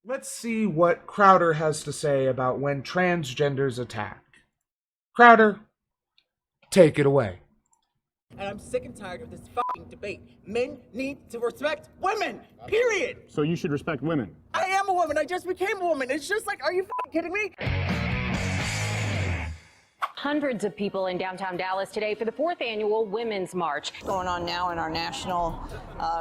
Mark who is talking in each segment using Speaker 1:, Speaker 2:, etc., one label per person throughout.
Speaker 1: Let's see what Crowder has to say about when transgenders attack. Crowder, take it away.
Speaker 2: And I'm sick and tired of this fucking debate. Men need to respect women, period.
Speaker 3: So you should respect women.
Speaker 2: I am a woman. I just became a woman. It's just like, are you fucking kidding me?
Speaker 4: Hundreds of people in downtown Dallas today for the 4th annual Women's March.
Speaker 5: Going on now in our national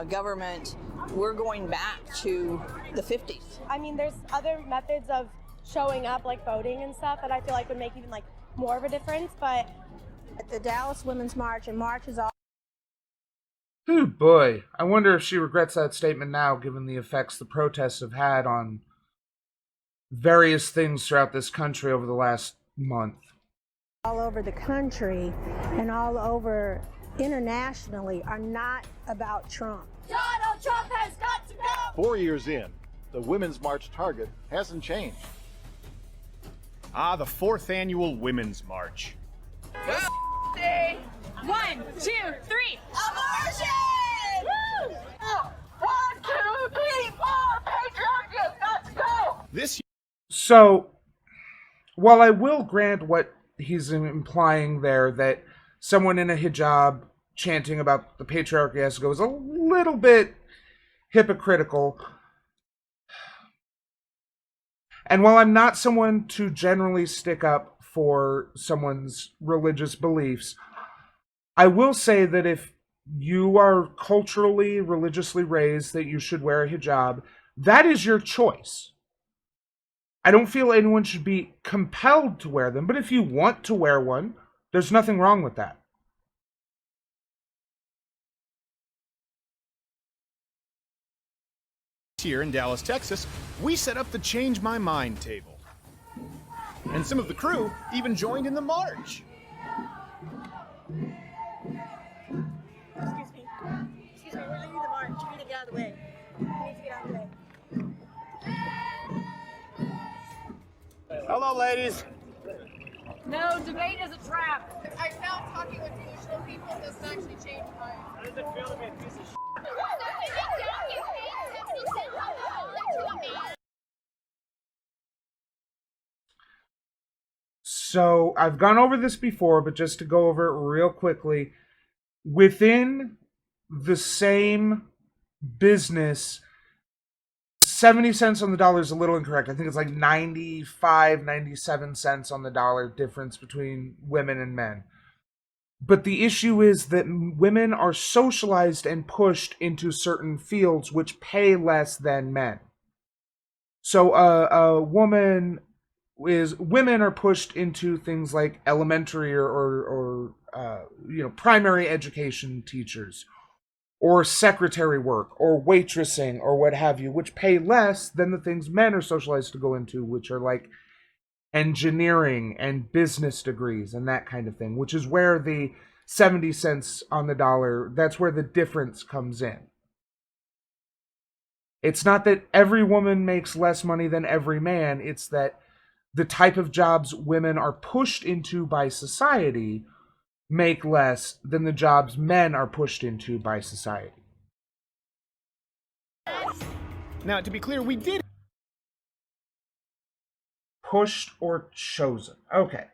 Speaker 5: government, we're going back to the 50s.
Speaker 6: I mean, there's other methods of showing up, like voting and stuff, that I feel like would make even like more of a difference, but
Speaker 5: at the Dallas Women's March, and March is all.
Speaker 1: Oh boy, I wonder if she regrets that statement now, given the effects the protests have had on various things throughout this country over the last month.
Speaker 5: All over the country and all over internationally are not about Trump.
Speaker 6: Donald Trump has got to go!
Speaker 7: 4 years in, the Women's March target hasn't changed.
Speaker 3: The 4th annual Women's March.
Speaker 6: 1, 2, 3, abortion! Woo! 1, 2, 3, 4, patriarchy has got to go!
Speaker 1: So, while I will grant what he's implying there, that someone in a hijab chanting about the patriarchy has to go is a little bit hypocritical. And while I'm not someone to generally stick up for someone's religious beliefs, I will say that if you are culturally, religiously raised that you should wear a hijab, that is your choice. I don't feel anyone should be compelled to wear them, but if you want to wear one, there's nothing wrong with that.
Speaker 3: Here in Dallas, Texas, we set up the Change My Mind table. And some of the crew even joined in the march.
Speaker 6: Excuse me, we're leading the march. You need to get out of the way. You need to get out of the way.
Speaker 3: Hello, ladies.
Speaker 4: No, debate is a trap.
Speaker 8: I found talking with delusional people doesn't actually change minds. How does it feel to be a piece of shit?
Speaker 1: So, I've gone over this before, but just to go over it real quickly, within the same business, 70 cents on the dollar is a little incorrect. I think it's like 95, 97 cents on the dollar difference between women and men. But the issue is that women are socialized and pushed into certain fields which pay less than men. So women are pushed into things like elementary or primary education teachers, or secretary work, or waitressing, or what have you, which pay less than the things men are socialized to go into, which are like engineering and business degrees and that kind of thing, which is where the 70 cents on the dollar, that's where the difference comes in. It's not that every woman makes less money than every man, it's that the type of jobs women are pushed into by society make less than the jobs men are pushed into by society.
Speaker 3: Now, to be clear, we did
Speaker 1: Pushed or chosen. Okay.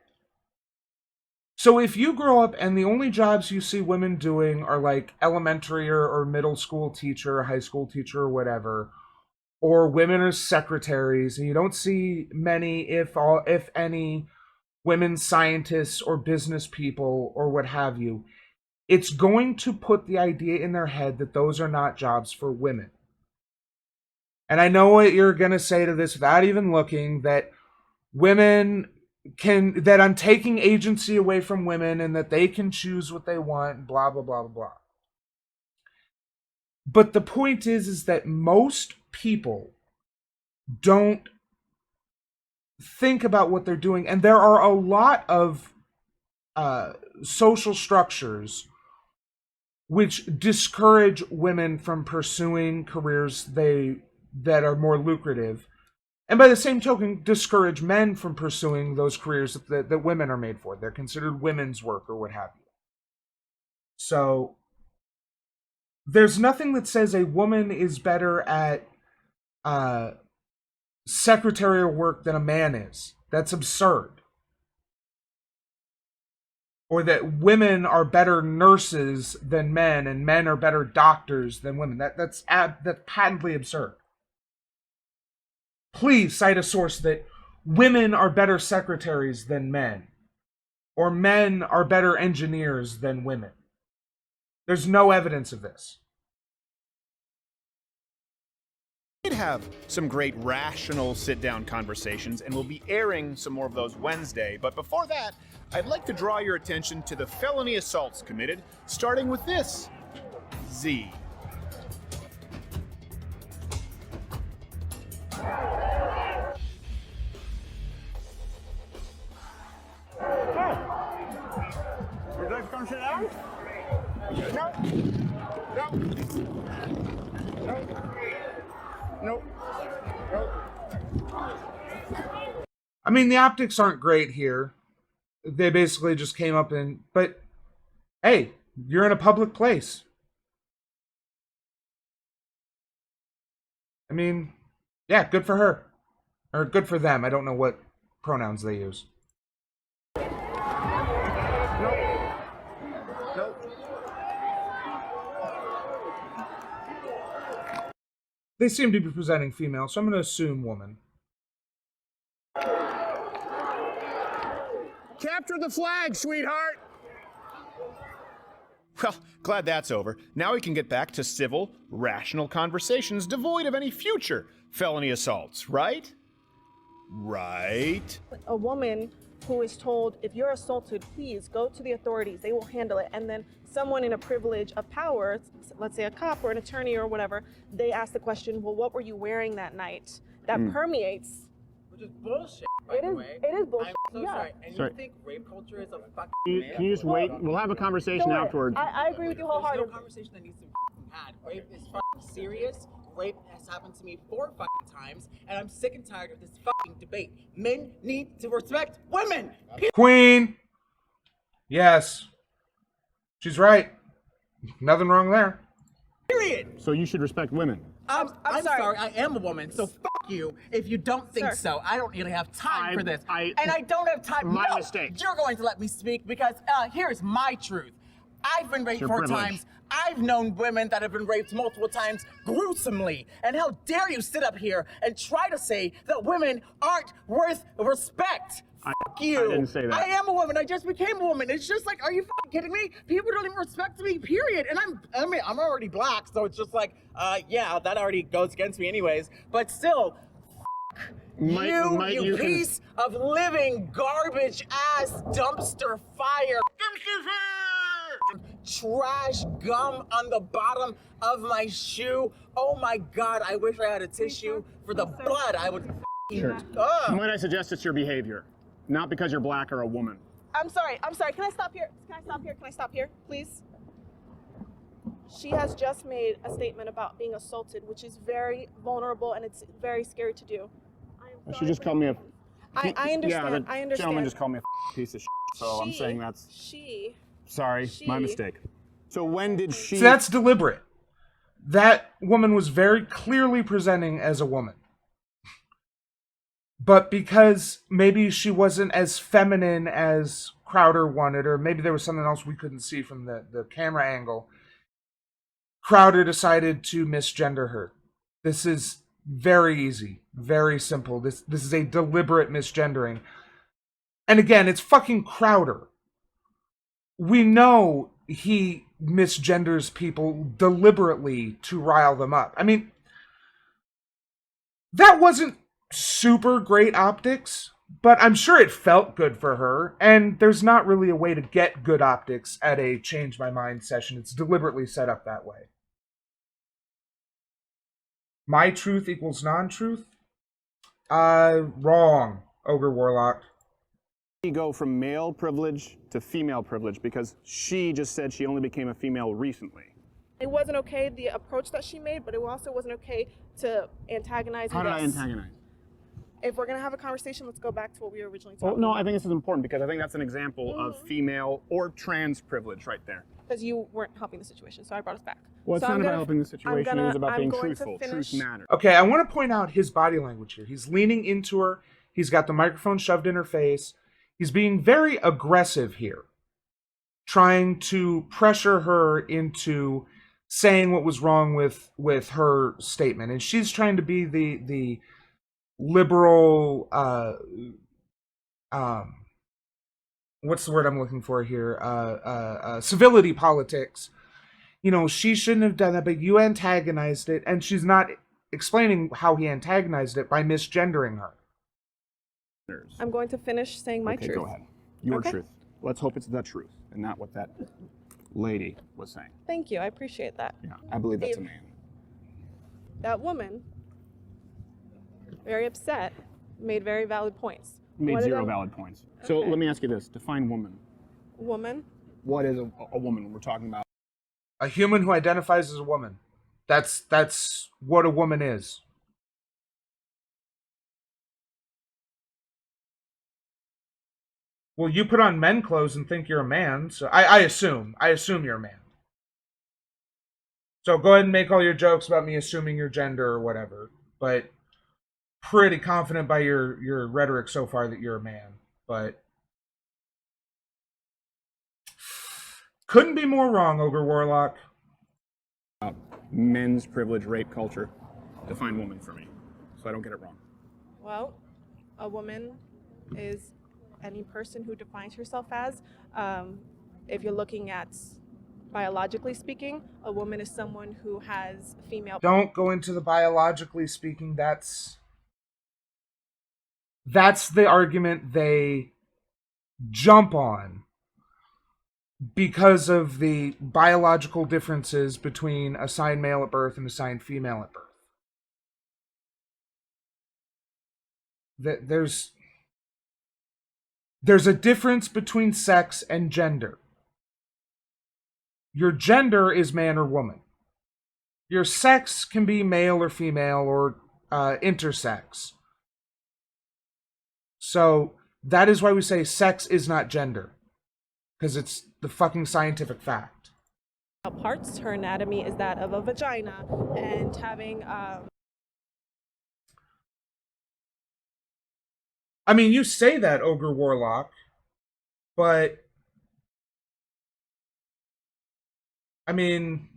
Speaker 1: So if you grow up and the only jobs you see women doing are like elementary or middle school teacher, high school teacher, or whatever, or women are secretaries, and you don't see many, if any, women scientists or business people or what have you, it's going to put the idea in their head that those are not jobs for women. And I know what you're going to say to this without even looking, that that I'm taking agency away from women and that they can choose what they want, blah, blah, blah, blah, blah. But the point is that most people don't think about what they're doing, and there are a lot of social structures which discourage women from pursuing careers that are more lucrative, and by the same token discourage men from pursuing those careers that women are made for. They're considered women's work or what have you. So there's nothing that says a woman is better at secretarial work than a man is. That's absurd. Or that women are better nurses than men and men are better doctors than women. That's patently absurd. Please cite a source that women are better secretaries than men, or men are better engineers than women. There's no evidence of this.
Speaker 3: We did have some great rational sit-down conversations, and we'll be airing some more of those Wednesday. But before that, I'd like to draw your attention to the felony assaults committed, starting with this. Z.
Speaker 9: Would you like to come sit down? No. No. No. No.
Speaker 1: I mean, the optics aren't great here. They basically just came up and... But, hey, you're in a public place. I mean, yeah, good for her. Or good for them. I don't know what pronouns they use. They seem to be presenting female, so I'm going to assume woman.
Speaker 3: Capture the flag, sweetheart! Well, glad that's over. Now we can get back to civil, rational conversations devoid of any future felony assaults, right? Right?
Speaker 10: A woman who is told, if you're assaulted, please go to the authorities, they will handle it. And then someone in a privilege of power, let's say a cop or an attorney or whatever, they ask the question, well, what were you wearing that night? That permeates.
Speaker 2: Which is bullshit,
Speaker 10: It is bullshit.
Speaker 2: I'm so
Speaker 10: yeah.
Speaker 2: sorry. And
Speaker 9: Sorry.
Speaker 2: you think rape culture is a fucking
Speaker 9: Can you just wait? We'll have a conversation
Speaker 10: Don't worry.
Speaker 9: afterwards.
Speaker 10: I agree with you
Speaker 2: There's no
Speaker 10: wholeheartedly.
Speaker 2: conversation that needs to be fucking had. Rape is fucking serious. Rape has happened to me 4 fucking times, and I'm sick and tired of this fucking debate. Men need to respect women.
Speaker 1: Queen! Yes. She's right. Nothing wrong there.
Speaker 2: Period.
Speaker 9: So you should respect women.
Speaker 2: I'm
Speaker 10: sorry.
Speaker 2: sorry. I am a woman, so fuck you if you don't think
Speaker 10: Sir.
Speaker 2: so. I don't really have time for this.
Speaker 9: I-
Speaker 2: and I don't have time.
Speaker 9: My
Speaker 2: No,
Speaker 9: mistake.
Speaker 2: You're going to let me speak because here's my truth. I've been raped
Speaker 9: Your
Speaker 2: 4
Speaker 9: privilege.
Speaker 2: times. I've known women that have been raped multiple times gruesomely. And how dare you sit up here and try to say that women aren't worth respect? Fuck you.
Speaker 9: I didn't say that.
Speaker 2: I am a woman. I just became a woman. It's just like, are you fucking kidding me? People don't even respect me, period. And I'm already black, so it's just like, yeah, that already goes against me anyways. But still, you piece of living garbage ass dumpster fire. Dumpster fire! Trash gum on the bottom of my shoe. Oh my God, I wish I had a tissue for the blood. I would.
Speaker 9: Sure.
Speaker 2: Ugh.
Speaker 9: Might I suggest it's your behavior, not because you're black or a woman.
Speaker 10: I'm sorry. Can I stop here? Can I stop here, please? She has just made a statement about being assaulted, which is very vulnerable and it's very scary to do.
Speaker 9: She just called me a...
Speaker 10: I understand.
Speaker 9: Yeah, the
Speaker 10: I understand.
Speaker 9: gentleman just called me a piece of shit, so I'm saying that's... Sorry, my mistake. So when did she...
Speaker 1: So that's deliberate. That woman was very clearly presenting as a woman. But because maybe she wasn't as feminine as Crowder wanted, or maybe there was something else we couldn't see from the camera angle, Crowder decided to misgender her. This is very easy, very simple. This is a deliberate misgendering. And again, it's fucking Crowder. We know he misgenders people deliberately to rile them up. I mean, that wasn't super great optics, but I'm sure it felt good for her, and there's not really a way to get good optics at a change my mind session. It's deliberately set up that way. My truth equals non-truth? Wrong, Ogre Warlock.
Speaker 9: go from male privilege to female privilege? Because she just said she only became a female recently.
Speaker 10: It wasn't okay, the approach that she made, but it also wasn't okay to antagonize.
Speaker 9: How did I antagonize?
Speaker 10: If we're going to have a conversation, let's go back to what we were originally talking
Speaker 9: Well, no,
Speaker 10: about.
Speaker 9: I think this is important because I think that's an example of female or trans privilege right there.
Speaker 10: because you weren't helping the situation, so I brought us back.
Speaker 9: Well, it's
Speaker 10: So
Speaker 9: not about helping the situation. It's about being
Speaker 10: going to
Speaker 9: truthful.
Speaker 10: finish-
Speaker 9: Truth matters.
Speaker 1: Okay, I want to point out his body language here. He's leaning into her. He's got the microphone shoved in her face. He's being very aggressive here, trying to pressure her into saying what was wrong with her statement. And she's trying to be the liberal, what's the word I'm looking for here? Civility politics. You know, she shouldn't have done that, but you antagonized it, and she's not explaining how he antagonized it by misgendering her.
Speaker 10: I'm going to finish saying my
Speaker 9: Okay,
Speaker 10: truth.
Speaker 9: go ahead. Your
Speaker 10: Okay.
Speaker 9: truth. Let's hope it's the truth and not what that lady was saying.
Speaker 10: Thank you. I appreciate that.
Speaker 9: Yeah, I believe that's a
Speaker 10: If-
Speaker 9: man.
Speaker 10: That woman, very upset, made very valid points.
Speaker 9: Made
Speaker 10: One of
Speaker 9: zero
Speaker 10: them-
Speaker 9: valid points. So
Speaker 10: Okay.
Speaker 9: let me ask you this. Define woman.
Speaker 10: Woman,
Speaker 9: What is a woman when we're talking about?
Speaker 1: A human who identifies as a woman. That's what a woman is. Well, you put on men clothes and think you're a man, so I assume you're a man. So go ahead and make all your jokes about me assuming your gender or whatever, but pretty confident by your rhetoric so far that you're a man, but couldn't be more wrong, Ogre Warlock.
Speaker 9: Men's privilege, rape culture. Define woman for me, so I don't get it wrong.
Speaker 10: well, a woman is any person who defines herself as. If you're looking at biologically speaking, a woman is someone who has female.
Speaker 1: Don't go into the biologically speaking. That's the argument they jump on because of the biological differences between assigned male at birth and assigned female at birth. There's a difference between sex and gender. Your gender is man or woman. Your sex can be male or female or intersex. So that is why we say sex is not gender, because it's the fucking scientific fact.
Speaker 10: Parts. Her anatomy is that of a vagina, and having
Speaker 1: I mean, you say that, Ogre Warlock, but I mean,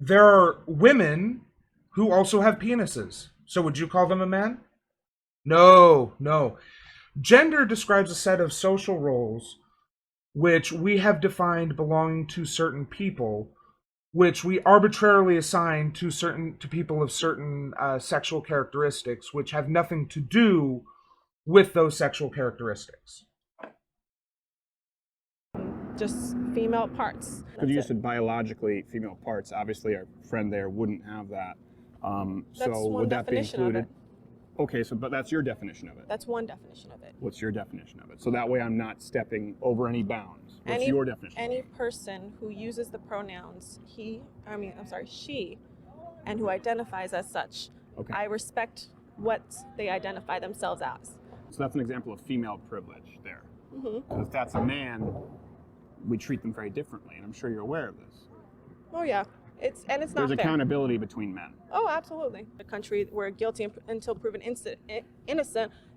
Speaker 1: there are women who also have penises. So would you call them a man? No. Gender describes a set of social roles which we have defined belonging to certain people, which we arbitrarily assign to people of certain sexual characteristics, which have nothing to do with those sexual characteristics.
Speaker 10: just female parts.
Speaker 9: Because you just said biologically female parts. Obviously, our friend there wouldn't have that.
Speaker 10: That's
Speaker 9: So
Speaker 10: one
Speaker 9: would that be
Speaker 10: definition of
Speaker 9: included?
Speaker 10: it.
Speaker 9: Okay, so but that's your definition of it.
Speaker 10: That's one definition of it.
Speaker 9: What's your definition of it? So that way I'm not stepping over any bounds. What's your definition?
Speaker 10: Any person who uses the pronouns she, and who identifies as such.
Speaker 9: Okay.
Speaker 10: I respect what they identify themselves as.
Speaker 9: So that's an example of female privilege there.
Speaker 10: Mm-hmm.
Speaker 9: Because if that's a man, we treat them very differently, and I'm sure you're aware of this.
Speaker 10: Oh yeah, it's not
Speaker 9: There's
Speaker 10: fair.
Speaker 9: accountability between men.
Speaker 10: Oh, absolutely. A country where guilty until proven innocent,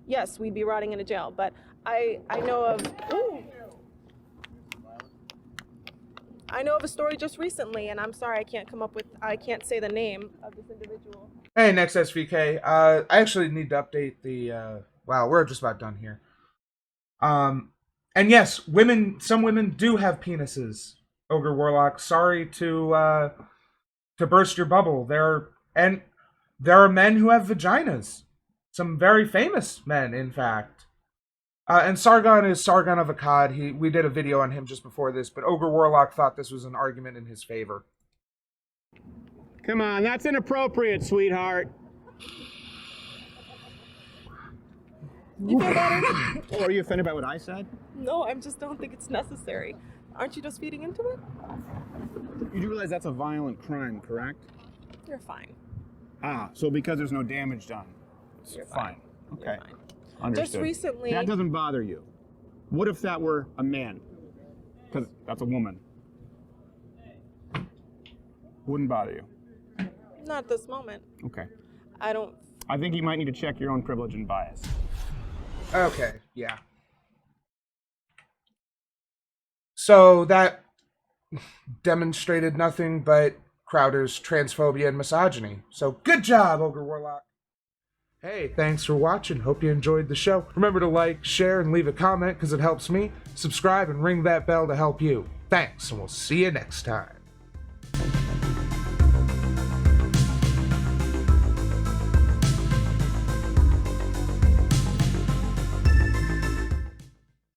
Speaker 10: yes, we'd be rotting in a jail. But I know of a story just recently, and I'm sorry I can't say the name of this individual.
Speaker 1: Hey, next SVK. I actually need to update the. Wow, we're just about done here. And yes, some women do have penises. Ogre Warlock. Sorry to burst your bubble. There are men who have vaginas. Some very famous men, in fact. And Sargon is Sargon of Akkad. We did a video on him just before this, but Ogre Warlock thought this was an argument in his favor.
Speaker 9: Come on, that's inappropriate, sweetheart.
Speaker 10: You feel better?
Speaker 9: Oh, are you offended by what I said?
Speaker 10: No, I just don't think it's necessary. Aren't you just feeding into it?
Speaker 9: You do realize that's a violent crime, correct?
Speaker 10: You're fine.
Speaker 9: Ah, so because there's no damage done, it's
Speaker 10: You're
Speaker 9: fine.
Speaker 10: You're
Speaker 9: Okay.
Speaker 10: fine.
Speaker 9: Understood.
Speaker 10: Just recently.
Speaker 9: That doesn't bother you. What if that were a man? Because that's a woman. Wouldn't bother you.
Speaker 10: Not this moment.
Speaker 9: Okay.
Speaker 10: I
Speaker 9: think you might need to check your own privilege and bias.
Speaker 1: Okay, yeah. So that demonstrated nothing but Crowder's transphobia and misogyny. So good job, Ogre Warlock. Hey, thanks for watching. Hope you enjoyed the show. Remember to like, share, and leave a comment because it helps me. Subscribe and ring that bell to help you. Thanks, and we'll see you next time.